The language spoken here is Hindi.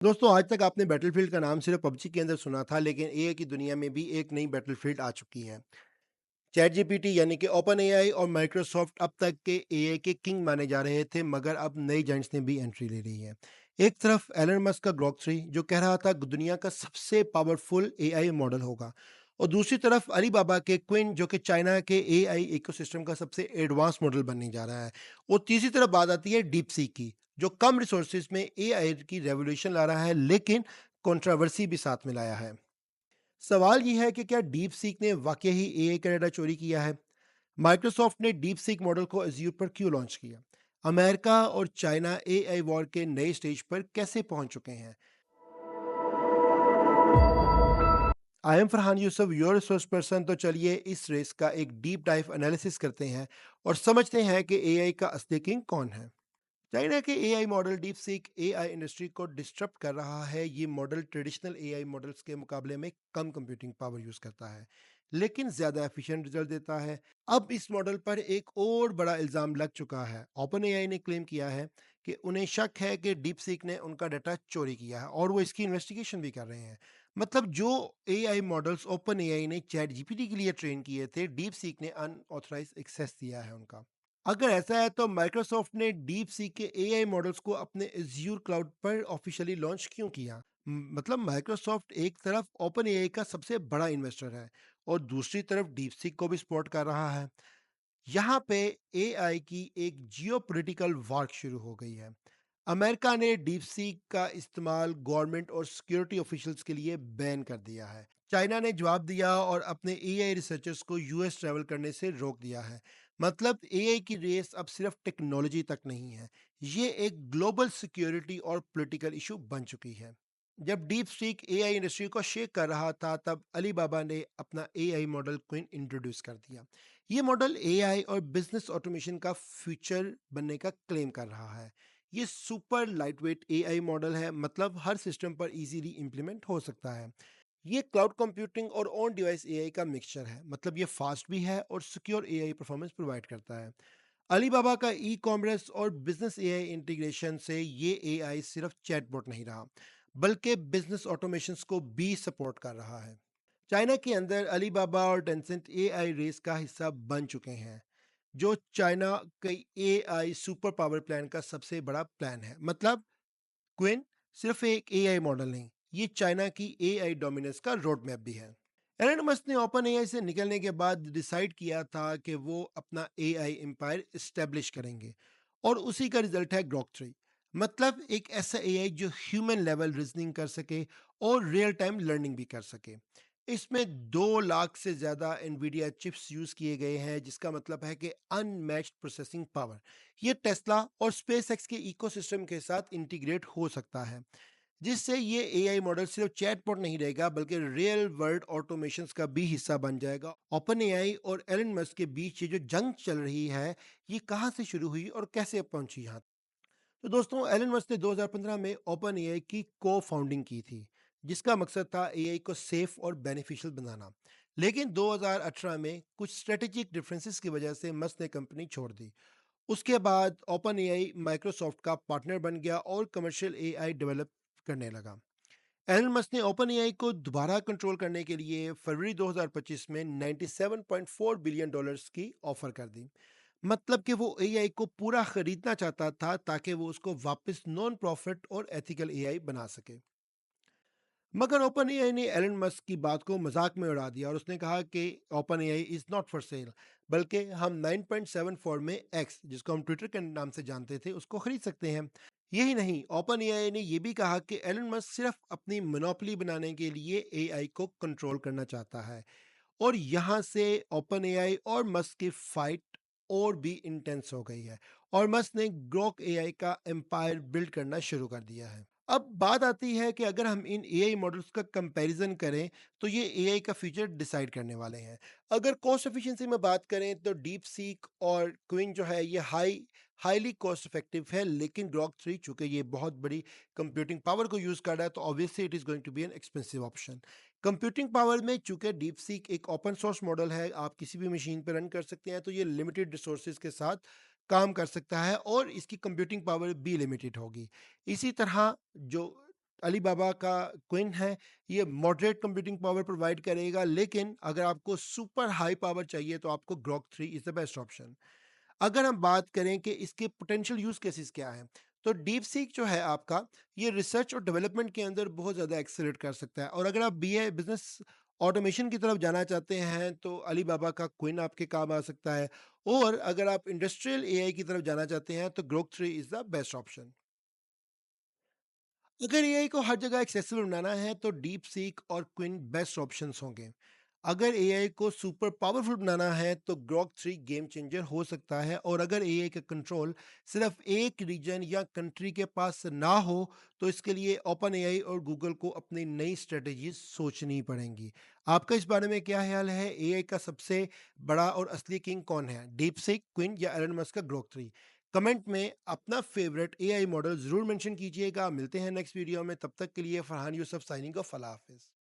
दोस्तों आज तक आपने बैटलफील्ड का नाम सिर्फ पबजी के अंदर सुना था, लेकिन एआई की दुनिया में भी एक नई बैटलफील्ड आ चुकी है। चैट जीपीटी यानी कि ओपन एआई और माइक्रोसॉफ्ट अब तक के एआई के किंग माने जा रहे थे, मगर अब नई जाइंट्स ने भी एंट्री ले ली है। एक तरफ एलन मस्क का ग्रोक 3 जो कह रहा था कि दुनिया का सबसे पावरफुल एआई मॉडल होगा, और दूसरी तरफ अलीबाबा के क्विन जो कि चाइना के एआई इकोसिस्टम का सबसे एडवांस मॉडल बनने जा रहा है। और तीसरी तरफ बात आती है डीप सी की, जो कम रिसोर्सेज में एआई की रेवोल्यूशन ला रहा है, लेकिन कंट्रोवर्सी भी साथ में लाया है। सवाल यह है कि क्या डीप सीक ने वाकई ही एआई का डाटा चोरी किया है? माइक्रोसॉफ्ट ने डीप सीक मॉडल को अज्यूर पर क्यों लॉन्च किया? अमेरिका और चाइना एआई वॉर के नए स्टेज पर कैसे पहुंच चुके हैं? I am Farhan Yusuf, your resource person. तो चलिए इस रेस का एक डीप डाइव एनालिसिस करते हैं और समझते हैं कि एआई का असली किंग कौन है। चाइना के AI model deep seek AI industry को डिस्टर्ब कर रहा है। ये मॉडल ट्रेडिशनल एआई मॉडल्स के मुकाबले में कम कंप्यूटिंग पावर यूज करता है, लेकिन ज्यादा एफिशिएंट रिजल्ट देता है। अब इस मॉडल पर एक और बड़ा इल्जाम लग चुका है। ओपन एआई ने क्लेम किया है कि उन्हें शक है कि डीप सीक ने उनका डाटा चोरी किया है, और वो इसकी इन्वेस्टिगेशन भी कर रहे हैं। मतलब जो एआई मॉडल्स ओपन एआई ने चैट जीपीटी के लिए ट्रेन किए थे, डीप सीक ने अनऑथराइज एक्सेस दिया है उनका। अगर ऐसा है तो माइक्रोसॉफ्ट ने डीप सी के एआई मॉडल्स को अपने एज्यूर क्लाउड पर ऑफिशियली लॉन्च क्यों किया? मतलब माइक्रोसॉफ्ट एक तरफ ओपन एआई का सबसे बड़ा इन्वेस्टर है, और दूसरी तरफ डीप सीक को भी सपोर्ट कर रहा है। यहाँ पे एआई की एक जियोपॉलिटिकल वार शुरू हो गई है। अमेरिका ने डीप सीक का इस्तेमाल गवर्नमेंट और सिक्योरिटी ऑफिशियल्स के लिए बैन कर दिया है। चाइना ने जवाब दिया और अपने एआई रिसर्चर्स को यूएस ट्रैवल करने से रोक दिया है। मतलब एआई की रेस अब सिर्फ टेक्नोलॉजी तक नहीं है, ये एक ग्लोबल सिक्योरिटी और पॉलिटिकल इशू बन चुकी है। जब डीप सीक एआई इंडस्ट्री को शेक कर रहा था, तब अलीबाबा ने अपना एआई मॉडल क्विन इंट्रोड्यूस कर दिया। ये मॉडल एआई और बिजनेस ऑटोमेशन का फ्यूचर बनने का क्लेम कर रहा है। ये सुपर लाइटवेट एआई मॉडल है, मतलब हर सिस्टम पर इजीली इंप्लीमेंट हो सकता है। ये क्लाउड कंप्यूटिंग और ऑन डिवाइस एआई का मिक्सचर है, मतलब ये फास्ट भी है और सिक्योर एआई परफॉर्मेंस प्रोवाइड करता है। अलीबाबा का ई कॉमर्स और बिजनेस एआई इंटीग्रेशन से ये एआई सिर्फ चैटबॉट नहीं रहा, बल्कि बिजनेस ऑटोमेशंस को भी सपोर्ट कर रहा है। चाइना के अंदर अलीबाबा और टेंसेंट एआई रेस का हिस्सा बन चुके हैं, जो चाइना के एआई सुपर पावर प्लान का सबसे बड़ा प्लान है। मतलब क्विन सिर्फ एक एआई मॉडल नहीं, ये चाइना की एआई डोमिनेंस का रोड मैप भी है। एलन मस्क ने ओपन एआई से निकलने के बाद डिसाइड किया था कि वो अपना एआई एम्पायर एस्टेब्लिश करेंगे, और उसी का रिजल्ट है ग्रोक 3। मतलब एक ऐसा एआई जो ह्यूमन लेवल रीजनिंग कर सके और रियल टाइम लर्निंग भी कर सके। इसमें 2 लाख से ज़्यादा एनवीडिया चिप्स यूज़ किए गए हैं, जिसका मतलब है कि अनमैच्ड प्रोसेसिंग पावर। ये टेस्ला और स्पेस एक्स के इकोसिस्टम के साथ इंटीग्रेट हो सकता है, जिससे ये एआई मॉडल सिर्फ चैटबॉट नहीं रहेगा, बल्कि रियल वर्ल्ड ऑटोमेशंस का भी हिस्सा बन जाएगा। ओपन एआई और एलन मस्क के बीच ये जो जंग चल रही है, ये कहाँ से शुरू हुई और कैसे अब पहुंची यहाँ? तो दोस्तों, एलन मस्क ने 2015 में ओपन एआई की को फाउंडिंग की थी, जिसका मकसद था एआई को सेफ और बेनिफिशियल बनाना। लेकिन 2018 में कुछ स्ट्रेटेजिक डिफरेंसेस की वजह से मस्क ने कंपनी छोड़ दी। उसके बाद ओपन एआई माइक्रोसॉफ्ट का पार्टनर बन गया और कमर्शियल एआई डेवलप करने लगा। एलन मस्क ने ओपन एआई को दोबारा कंट्रोल करने के लिए फरवरी 2025 में 97.4 बिलियन डॉलर्स की ऑफर कर दी। मतलब कि वो एआई को पूरा खरीदना चाहता था, ताकि वो उसको वापस नॉन प्रॉफिट और एथिकल एआई बना सके। मगर ओपन एआई ने एलन मस्क की बात को मजाक में उड़ा दिया, और उसने कहा कि open AI is not for sale, बल्कि हम 9.74 में एक्स, जिसको हम ट्विटर के नाम से जानते थे, उसको खरीद सकते हैं। यही नहीं, ओपन एआई ने यह भी कहा कि एलन मस्क सिर्फ अपनी मोनोपोली बनाने के लिए एआई को कंट्रोल करना चाहता है। और यहाँ से ओपन एआई और मस्क की फाइट और भी इंटेंस हो गई है, और मस्क ने ग्रोक एआई का एम्पायर बिल्ड करना शुरू कर दिया है। अब बात आती है कि अगर हम इन एआई मॉडल्स का कंपैरिजन करें, तो ये एआई का फ्यूचर डिसाइड करने वाले हैं। अगर कॉस्ट एफिशिएंसी में बात करें, तो डीप सीक और क्विन जो है, ये हाईली कॉस्ट इफेक्टिव है, लेकिन ग्रोक 3 चूंकि ये बहुत बड़ी कंप्यूटिंग पावर को यूज कर रहा है, तो obviously it is going to be an expensive option. Computing power में चूंकि डीप सीक एक ओपन सोर्स मॉडल है, आप किसी भी मशीन पर रन कर सकते हैं, तो ये लिमिटेड रिसोर्सेज के साथ काम कर सकता है, और इसकी कंप्यूटिंग पावर भी लिमिटेड होगी। इसी तरह जो अलीबाबा का क्विन है, ये मॉडरेट कंप्यूटिंग पावर प्रोवाइड करेगा, लेकिन अगर आपको सुपर हाई पावर चाहिए तो आपको Grok 3 is the best option. अगर हम बात करें कि इसके पोटेंशियल यूज़ केसेस क्या हैं, तो डीप सीक जो है आपका, ये रिसर्च और डेवलपमेंट के अंदर बहुत ज़्यादा एक्सेलरेट कर सकता है। और अगर आप बीए बिज़नेस ऑटोमेशन की तरफ जाना चाहते हैं, तो अलीबाबा का क्विन आपके काम आ सकता है। और अगर आप इंडस्ट्रियल एआई की तरफ जाना चाहते हैं, तो Grok 3 is the best option. अगर एआई को हर जगह एक्सेसिबल बनाना है तो डीप सीक और क्विन बेस्ट ऑप्शंस होंगे। अगर एआई को सुपर पावरफुल बनाना है तो ग्रॉक 3 गेम चेंजर हो सकता है। और अगर एआई का कंट्रोल सिर्फ एक रीजन या कंट्री के पास ना हो, तो इसके लिए ओपन एआई और गूगल को अपनी नई स्ट्रेटेजी सोचनी पड़ेंगी। आपका इस बारे में क्या ख्याल है? एआई का सबसे बड़ा और असली किंग कौन है, डीप सीक, क्विन या एलन मस्क का ग्रॉक 3? कमेंट में अपना फेवरेट एआई मॉडल जरूर मेंशन कीजिएगा। मिलते हैं नेक्स्ट वीडियो में, तब तक के लिए फरहान यूसुफ साइनिंग ऑफ। अल्लाह हाफिज।